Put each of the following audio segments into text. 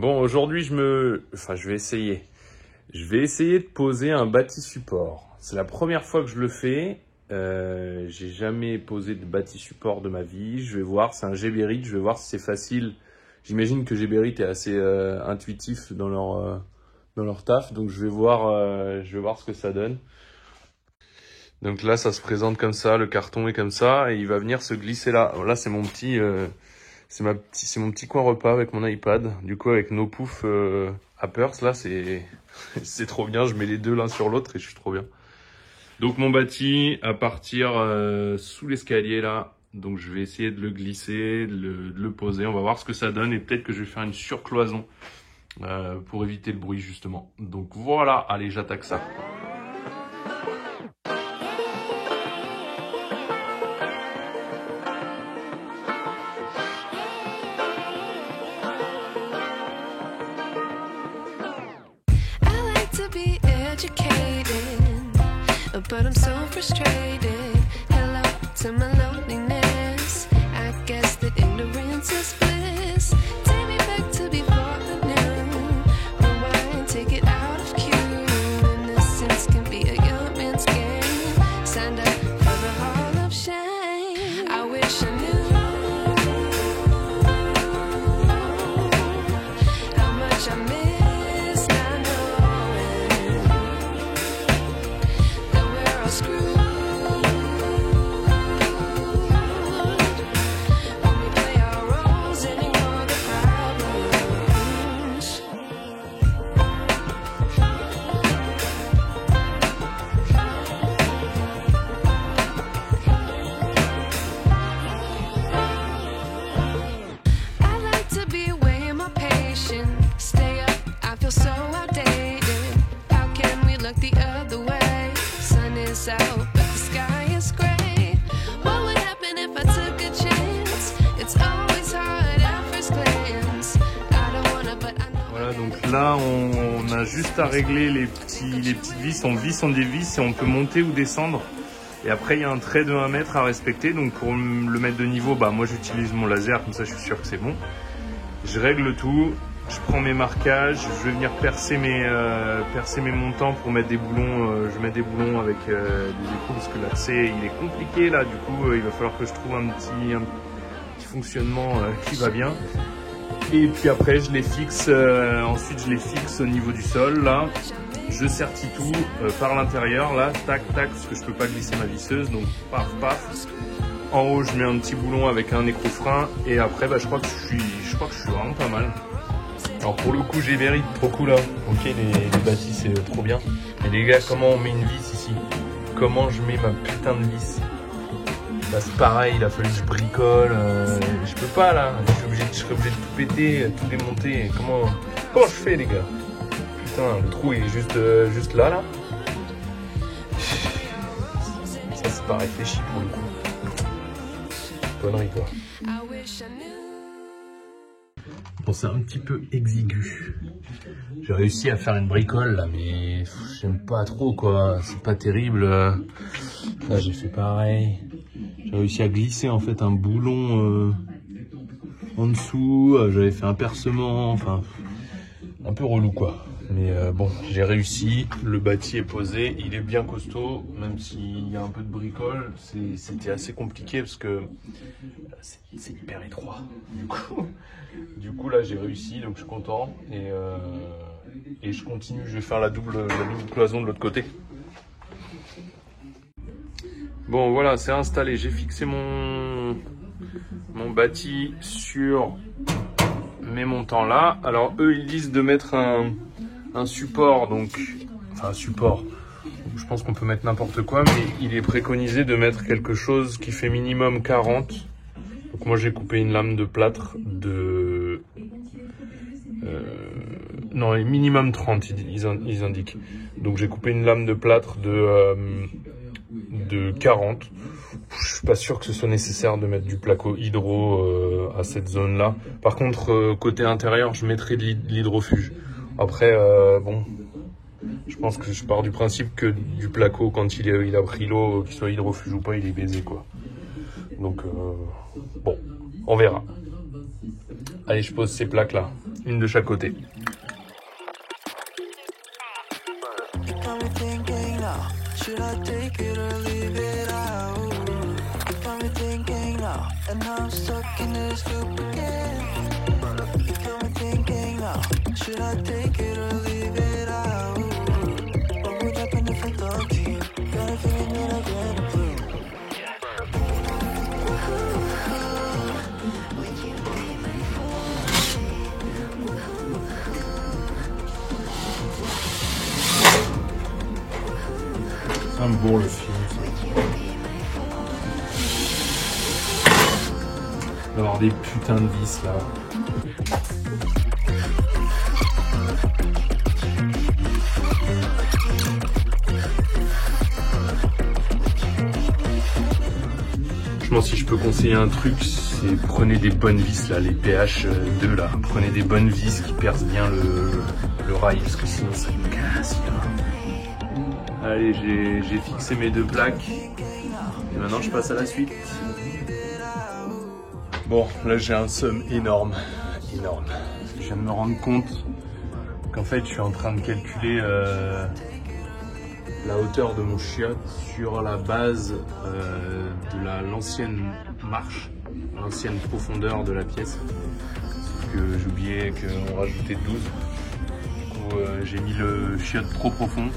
Bon, aujourd'hui, je vais essayer. Je vais essayer de poser un bâti support. C'est la première fois que je le fais. J'ai jamais posé de bâti support de ma vie. Je vais voir, c'est un Geberit. Je vais voir si c'est facile. J'imagine que Geberit est assez intuitif dans leur taf. Donc je vais voir ce que ça donne. Donc là, ça se présente comme ça. Le carton est comme ça et il va venir se glisser là. Là, c'est mon petit. C'est mon petit coin repas avec mon iPad. Du coup, avec nos poufs Appers, là, c'est trop bien. Je mets les deux l'un sur l'autre et je suis trop bien. Donc, mon bâti à partir sous l'escalier, là. Donc, je vais essayer de le glisser, de le poser. On va voir ce que ça donne et peut-être que je vais faire une surcloison pour éviter le bruit, justement. Donc, voilà. Allez, j'attaque ça. But I'm so frustrated. Hello to my loneliness. I guess that ignorance is bliss. Take me back to before I knew. Rewind, take it out of cue. Innocence can be a young man's game. Signed up for the hall of shame. I wish I knew how much I miss not knowing. Screwed when we play our roles and ignore the problems. I like to be away in my patience. Stay up, I feel so outdated. How can we look the other way? Sun is out, but the sky is gray. What would happen if I took a chance? It's always hard at first glance. I don't wanna, but I know. Voilà, donc là, on a juste à régler les petites vis. On dévisse et on peut monter ou descendre. Et après, il y a un trait de 1 mètre à respecter. Donc pour le mettre de niveau, moi j'utilise mon laser, comme ça je suis sûr que c'est bon. Je règle tout. Je prends mes marquages, je vais venir percer mes montants pour mettre des boulons. Je mets des boulons avec des écrous parce que l'accès il est compliqué là. Du coup, il va falloir que je trouve un petit fonctionnement qui va bien. Et puis après, je les fixe. Ensuite, je les fixe au niveau du sol là. Je sertis tout par l'intérieur là, tac tac, parce que je peux pas glisser ma visseuse. Donc paf paf. En haut, je mets un petit boulon avec un écrou-frein. Et après, je crois que je suis vraiment pas mal. Alors pour le coup, Geberit, trop cool là. Ok, les bâtis c'est trop bien. Mais les gars, comment on met une vis ici? Comment je mets ma putain de vis? C'est pareil, il a fallu que je bricole. Je peux pas là. Je serais obligé de tout péter, tout démonter. Comment je fais les gars? Putain, le trou est juste là. Ça c'est pas réfléchi pour le coup. Connerie quoi. Bon, c'est un petit peu exigu. J'ai réussi à faire une bricole là, mais j'aime pas trop quoi. C'est pas terrible. Là, j'ai fait pareil. J'ai réussi à glisser en fait un boulon en dessous. J'avais fait un percement. Enfin, un peu relou quoi. Mais bon, j'ai réussi. Le bâti est posé. Il est bien costaud, même s'il y a un peu de bricole. C'était assez compliqué parce que c'est hyper étroit. Du coup là j'ai réussi, donc je suis content et je continue, je vais faire la double cloison de l'autre côté. Bon voilà, c'est installé, j'ai fixé mon bâti sur mes montants là. Alors eux ils disent de mettre un support, donc enfin un support. Je pense qu'on peut mettre n'importe quoi, mais il est préconisé de mettre quelque chose qui fait minimum 40. Donc moi j'ai coupé une lame de plâtre de non, minimum 30 ils indiquent. Donc j'ai coupé une lame de plâtre de 40. Je suis pas sûr que ce soit nécessaire de mettre du placo hydro à cette zone là. Par contre côté intérieur je mettrai de l'hydrofuge. Après bon, je pense que je pars du principe que du placo quand il a pris l'eau, qu'il soit hydrofuge ou pas, il est baisé quoi. Donc bon, on verra. Allez, je pose ces plaques là. une de chaque côté. C'est un bon le film. D'avoir des putains de vis là. Franchement, si je peux conseiller un truc, c'est prenez des bonnes vis là, les PH2 là. Prenez des bonnes vis qui percent bien le rail, parce que sinon ça me casse là. Allez, j'ai fixé mes 2 plaques. Et maintenant je passe à la suite. Bon, là j'ai un seum énorme. Je viens de me rendre compte qu'en fait je suis en train de calculer la hauteur de mon chiotte sur la base de l'ancienne marche, l'ancienne profondeur de la pièce. Sauf que j'oubliais qu'on rajoutait 12. Du coup j'ai mis le chiotte trop profond.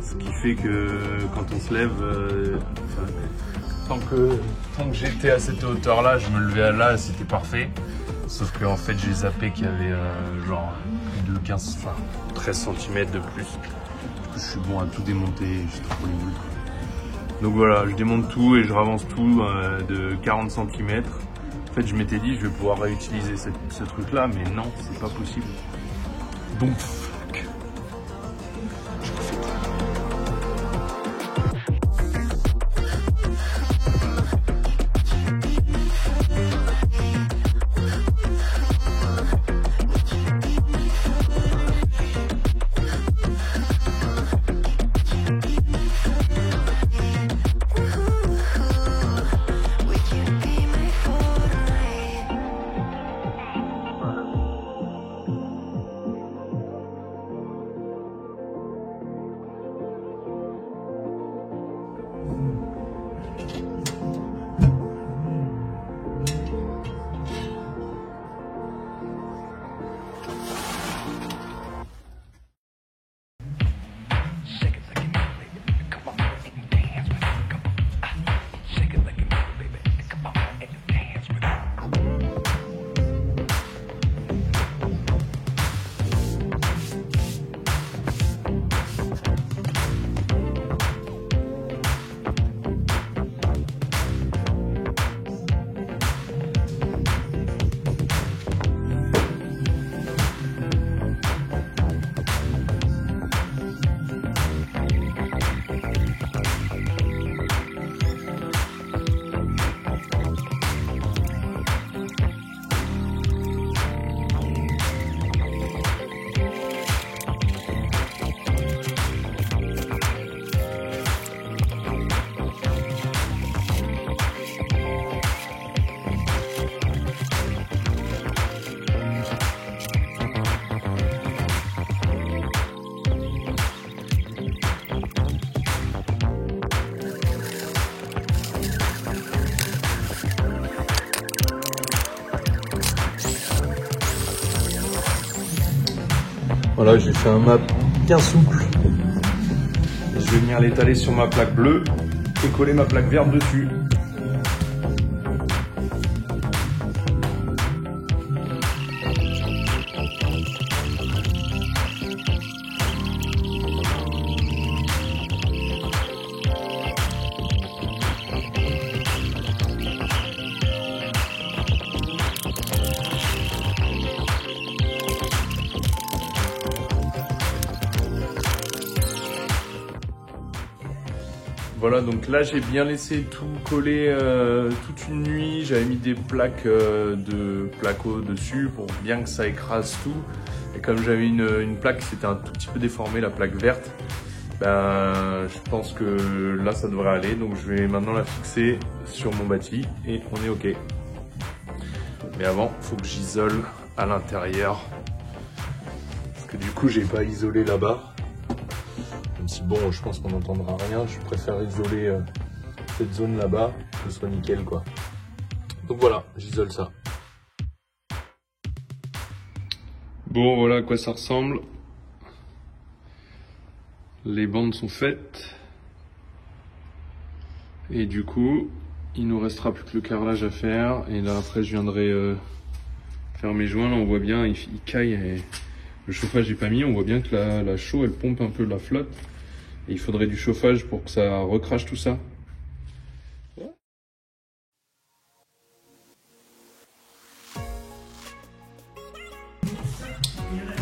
Ce qui fait que quand on se lève, tant que j'étais à cette hauteur là, je me levais là, c'était parfait. Sauf que en fait j'ai zappé qu'il y avait genre plus de 13 cm de plus. Du coup je suis bon à tout démonter, j'ai trop les boules. Donc voilà, je démonte tout et je ravance tout de 40 cm. En fait je m'étais dit je vais pouvoir réutiliser ce truc là, mais non, c'est pas possible. Donc voilà, j'ai fait un map bien souple. Je vais venir l'étaler sur ma plaque bleue et coller ma plaque verte dessus. Voilà, donc là j'ai bien laissé tout coller toute une nuit. J'avais mis des plaques de placo dessus pour bien que ça écrase tout. Et comme j'avais une plaque qui s'était un tout petit peu déformée, la plaque verte, ben, je pense que là ça devrait aller. Donc je vais maintenant la fixer sur mon bâti et on est ok. Mais avant, il faut que j'isole à l'intérieur. Parce que du coup, j'ai pas isolé là-bas. Même si bon, je pense qu'on n'entendra rien. Je préfère isoler cette zone là-bas, que ce soit nickel quoi. Donc voilà, j'isole ça. Bon, voilà à quoi ça ressemble. Les bandes sont faites. Et du coup, il nous restera plus que le carrelage à faire. Et là, après, je viendrai faire mes joints. Là, on voit bien, il caille. Et le chauffage n'est pas mis. On voit bien que la chaux, elle pompe un peu la flotte. Et il faudrait du chauffage pour que ça recrache tout ça.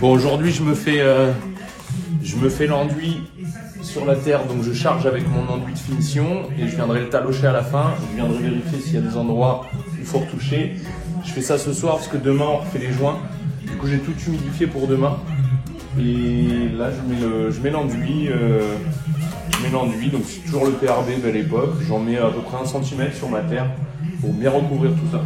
Bon, aujourd'hui, je me fais l'enduit sur la terre, donc je charge avec mon enduit de finition et je viendrai le talocher à la fin. Je viendrai vérifier s'il y a des endroits où il faut retoucher. Je fais ça ce soir parce que demain on refait les joints. Du coup, j'ai tout humidifié pour demain. Et là, je mets l'enduit. Donc c'est toujours le PRB Belle Époque. J'en mets à peu près 1 cm sur ma terre pour bien recouvrir tout ça.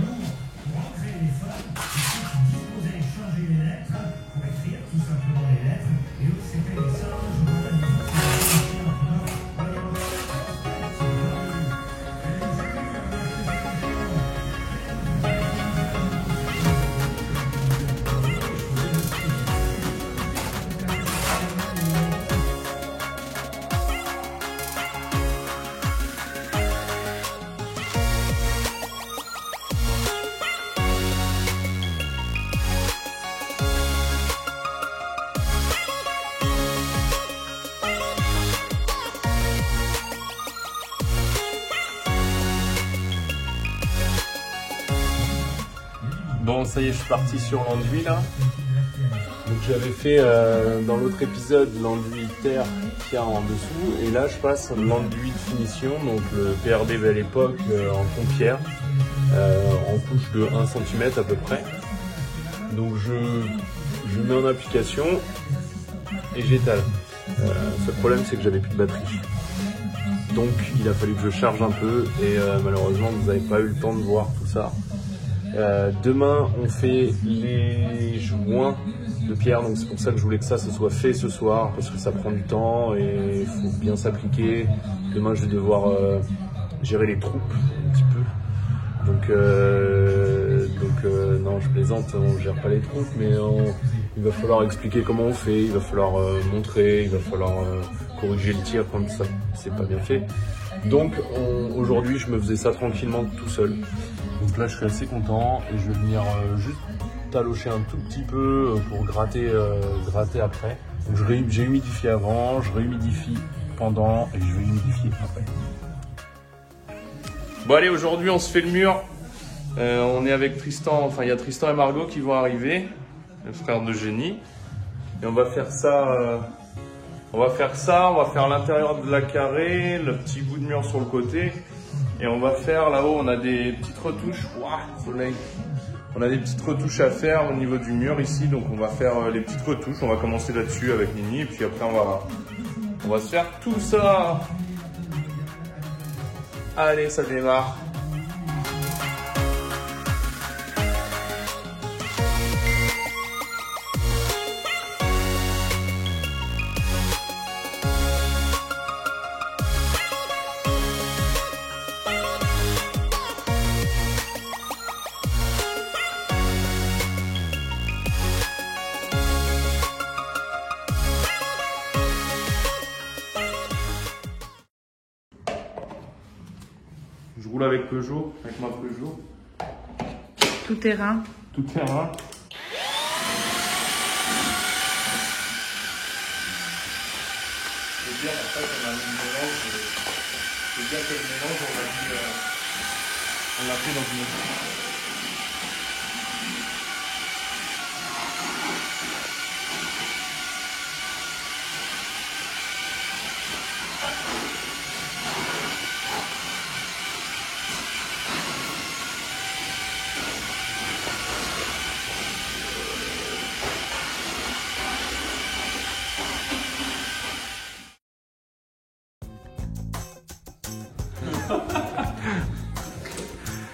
Bon, ça y est, je suis parti sur l'enduit là. Donc j'avais fait dans l'autre épisode l'enduit terre qu'il y a en dessous. Et là, je passe l'enduit de finition, donc le PRB Belle Époque en pompière, en couche de 1 cm à peu près. Donc je mets en application et j'étale. Le seul problème, c'est que j'avais plus de batterie. Donc il a fallu que je charge un peu et malheureusement, vous n'avez pas eu le temps de voir tout ça. Demain on fait les joints de pierre, donc c'est pour ça que je voulais que ça soit fait ce soir parce que ça prend du temps et il faut bien s'appliquer. Demain je vais devoir gérer les troupes un petit peu, donc non, je plaisante, on gère pas les troupes, mais il va falloir expliquer comment on fait, il va falloir montrer, il va falloir corriger le tir quand ça c'est pas bien fait. Donc aujourd'hui je me faisais ça tranquillement tout seul. Donc là je suis assez content et je vais venir juste talocher un tout petit peu pour gratter après. Donc j'ai humidifié avant, je réhumidifie pendant et je vais humidifier après. Bon allez, aujourd'hui on se fait le mur. On est avec Tristan, enfin il y a Tristan et Margot qui vont arriver, le frère de Génie. Et on va faire ça, on va faire l'intérieur de la carrée, le petit bout de mur sur le côté. Et on va faire là-haut, on a des petites retouches. Waouh, soleil. On a des petites retouches à faire au niveau du mur ici, donc on va faire les petites retouches. On va commencer là-dessus avec Nini, et puis après on va se faire tout ça. Allez, ça démarre. Je roule avec Peugeot, avec ma Peugeot. Tout terrain. Tout terrain. C'est bien, après, on a mis le mélange. C'est bien que le mélange, on l'a fait dans une autre.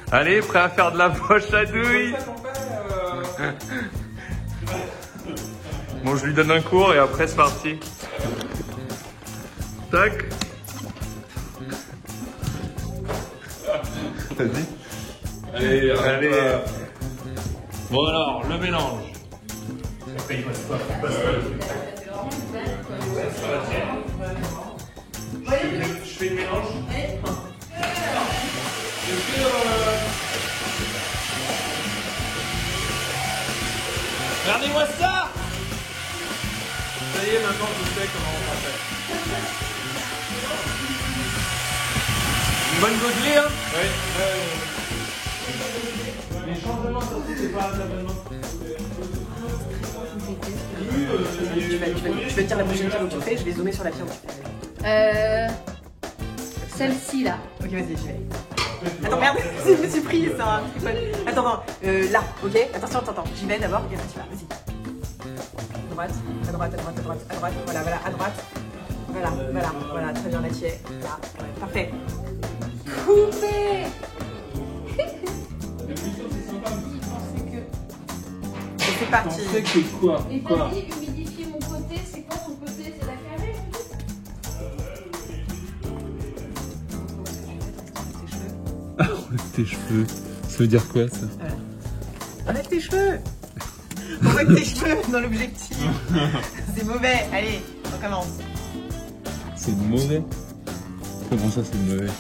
Allez, prêt à faire de la poche à douille. Bon, je lui donne un cours et après c'est parti. Tac. Vas-y. Allez. Bon alors, le mélange. Je fais le mélange. Regardez-moi ça. Ça y est, maintenant je sais comment on va faire. Une bonne godelée, hein? Oui. Les changements, surtout, c'est pas l'abonnement. Je vais te dire la prochaine pierre où tu fais, je vais zoomer sur la pierre où tu fais. Celle-ci là. Ok, vas-y, j'y vais. Attends, merde, je me suis pris, c'est un tripod. Attends, non, là, ok? Attention, attends, j'y vais d'abord et après tu vas, vas-y. À droite, à droite, à droite, à droite, à droite, voilà, voilà, à droite. Voilà, très bien, là tu es. Là, ouais, parfait. Coupé. Et c'est parti. que quoi? Et t'as dit humidifier mon côté, c'est quoi ton côté? C'est la carrée? Enlève tes cheveux. Ça veut dire quoi ça? Enlève tes cheveux. Enlève tes cheveux dans l'objectif. C'est mauvais, allez, on commence. C'est mauvais? Comment ça c'est mauvais? Ouais,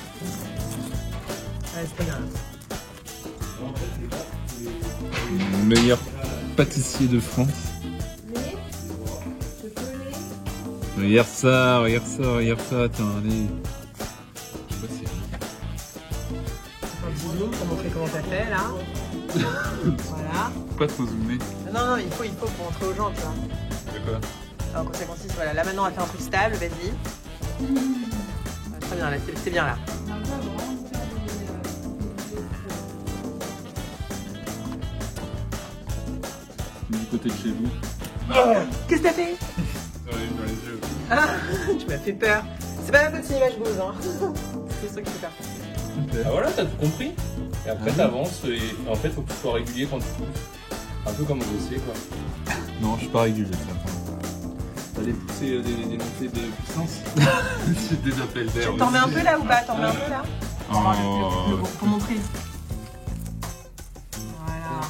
c'est pas grave. Le meilleur pâtissier de France. Mais je peux les. Regarde ça, attends, allez. Je sais pas si... Un petit zoom pour montrer comment t'as fait là. Voilà. Pourquoi trop zoomer? Non, il faut pour montrer aux gens, tu vois. De quoi? Alors quand ça consiste, voilà, là maintenant on va faire un truc stable, vas-y. Très bien, là, c'est bien là. Du côté de chez vous. Qu'est-ce que t'as fait? Dans les yeux. Ah, tu m'as fait peur. C'est pas ma faute si l'image bouge, hein. C'est ça qui fait peur. Ah voilà, t'as tout compris. Et après t'avances et en fait faut que tu sois régulier quand tu pousses. Un peu comme au dossier quoi. Non, je suis pas régulier ça. Fallait pousser des montées de puissance. C'est des appels d'air. T'en mets un peu là ou pas? T'en mets un peu là? Oh. Pour montrer. Voilà.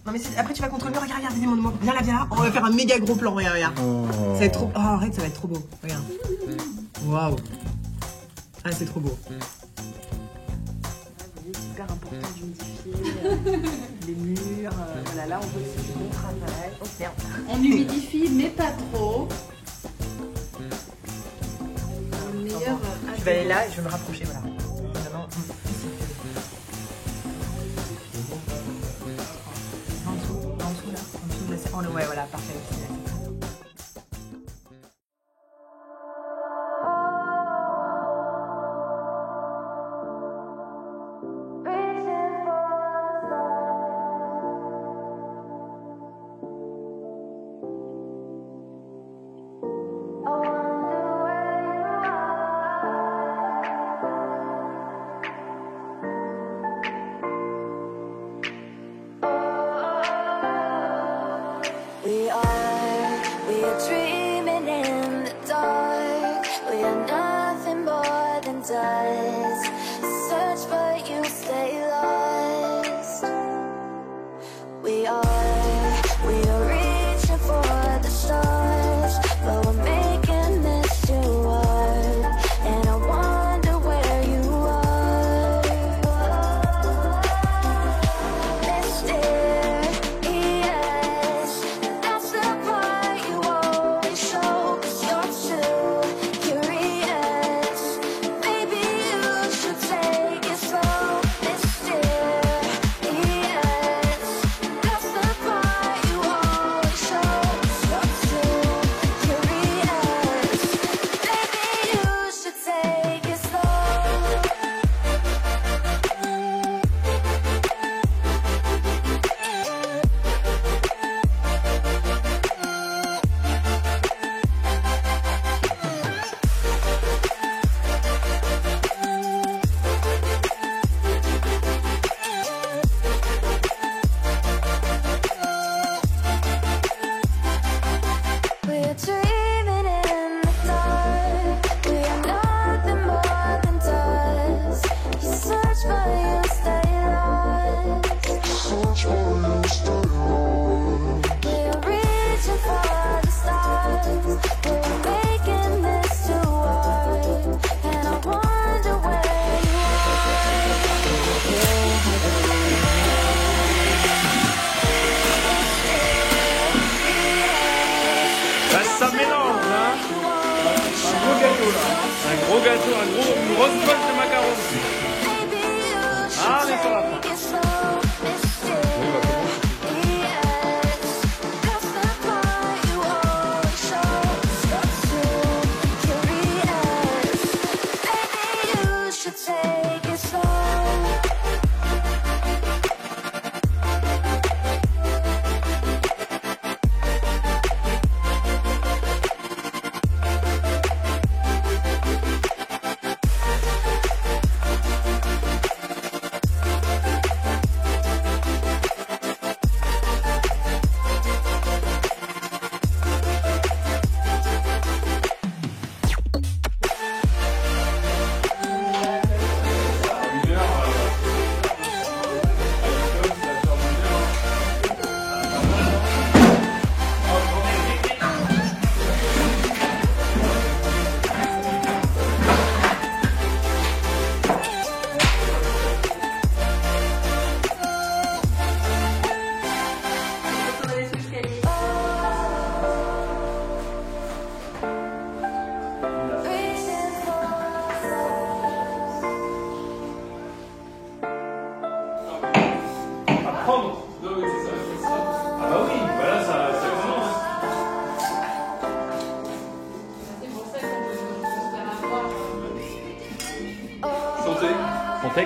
Non mais après tu vas contre le mur, regarde, dis-moi, viens là, on va faire un méga gros plan, regarde. Oh. Ça va être trop... Oh arrête, ça va être trop beau, regarde. Waouh. Ah c'est trop beau. C'est hyper important d'humidifier les murs, voilà, là on voit que c'est du bon travail. Oh merde. On humidifie, mais pas trop. Le meilleur. Je vais aller là et je vais me rapprocher, voilà. Vraiment. En dessous là. En dessous de la... Oh, ouais, voilà, parfait. We're dreaming in the dark. We are nothing more than dust. You search but you stay lost. We're reaching for the stars. We're making this too hard. And I wonder where you Ça mélange, hein. Un gros gâteau là. Un gros gâteau, une grosse poche de macarons. Ah, on est sur la fin. Take it slow. Ah bah oui, voilà, ça commence. C'est pour ça qu'on veut faire avoir. Santé. Santé.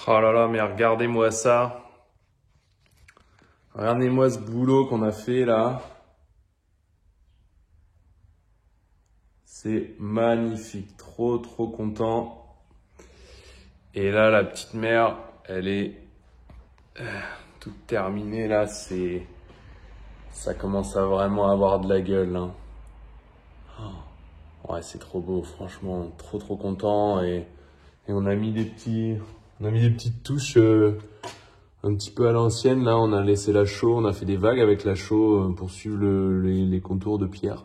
Oh là là, mais regardez-moi ça. Regardez-moi ce boulot qu'on a fait là. C'est magnifique, trop content. Et là, la petite mère, elle est toute terminée là. Ça commence à vraiment avoir de la gueule. Hein. Oh. Ouais, c'est trop beau, franchement, trop content. Et on a mis des petites touches un petit peu à l'ancienne. Là, on a laissé la chaux, on a fait des vagues avec la chaux pour suivre les contours de pierre.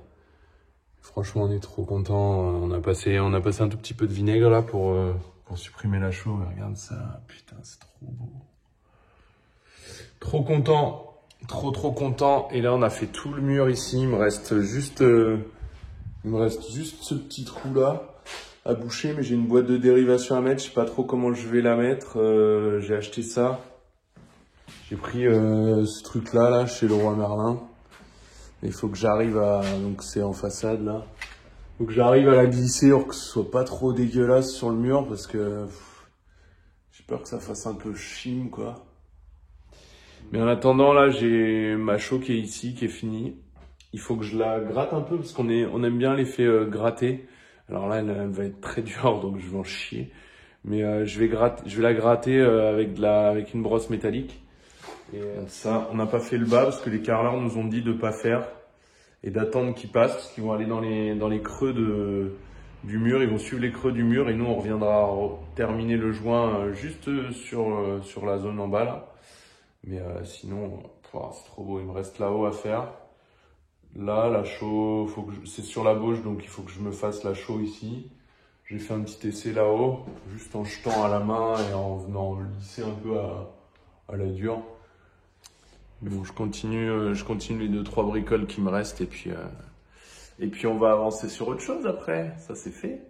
Franchement, on est trop content. On a passé un tout petit peu de vinaigre là pour supprimer la chaux. Regarde ça, putain, c'est trop beau. Trop content, trop content. Et là, on a fait tout le mur ici. Il me reste juste ce petit trou là à boucher, mais j'ai une boîte de dérivation à mettre. Je sais pas trop comment je vais la mettre. J'ai acheté ça. J'ai pris ce truc là chez Leroy Merlin. Il faut que j'arrive à... Donc c'est en façade là. Il faut que j'arrive à la glisser pour que ce soit pas trop dégueulasse sur le mur parce que j'ai peur que ça fasse un peu chim quoi. Mais en attendant là, j'ai ma chaux qui est ici, qui est finie. Il faut que je la gratte un peu parce qu'on aime bien l'effet gratter. Alors là, elle va être très dure donc je vais en chier. Mais je vais la gratter avec une brosse métallique. Et ça, on n'a pas fait le bas parce que les carreleurs nous ont dit de pas faire et d'attendre qu'ils passent parce qu'ils vont aller dans les creux du mur, ils vont suivre les creux du mur et nous on reviendra terminer le joint juste sur la zone en bas là. Mais sinon, c'est trop beau, il me reste là-haut à faire. Là, la chaux, c'est sur la bauge donc il faut que je me fasse la chaux ici. J'ai fait un petit essai là-haut, juste en jetant à la main et en venant lisser un peu à la dure. Mais bon, je continue les 2-3 bricoles qui me restent et puis on va avancer sur autre chose après. Ça c'est fait.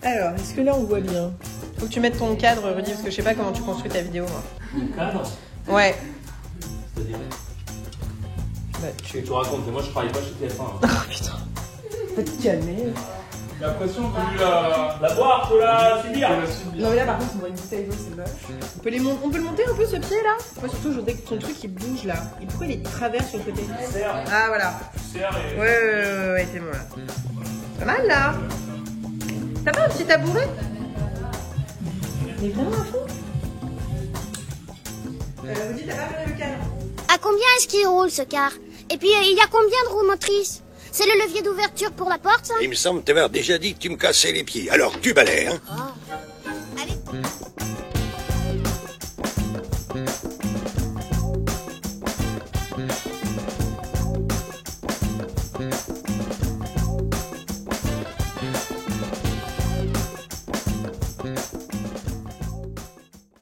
Alors, est-ce que là on voit bien? Faut que tu mettes ton cadre, Rudy, parce que je sais pas comment tu construis ta vidéo, moi. Mon cadre? Ouais. C'est-à-dire? Bah, Tu racontes, moi je travaille pas chez TF1. Oh putain. Faut te calmer. J'ai l'impression que La boire, faut la subir. Non mais là par contre on voit une bouteille d'eau, c'est moche. On peut le monter un peu ce pied là? Moi surtout je voudrais que ton truc il bouge là. Et pourquoi il est de travers sur le côté? Ah voilà. Ouais, c'est bon là. Pas mal là. T'as pas un petit tabouret? Mais vraiment à fond. Vous dites, t'as pas mené le cadre. À combien est-ce qu'il roule ce car? Et puis il y a combien de roues motrices? C'est le levier d'ouverture pour la porte, ça? Il me semble t'avoir déjà dit que tu me cassais les pieds. Alors tu balais, hein? Ah.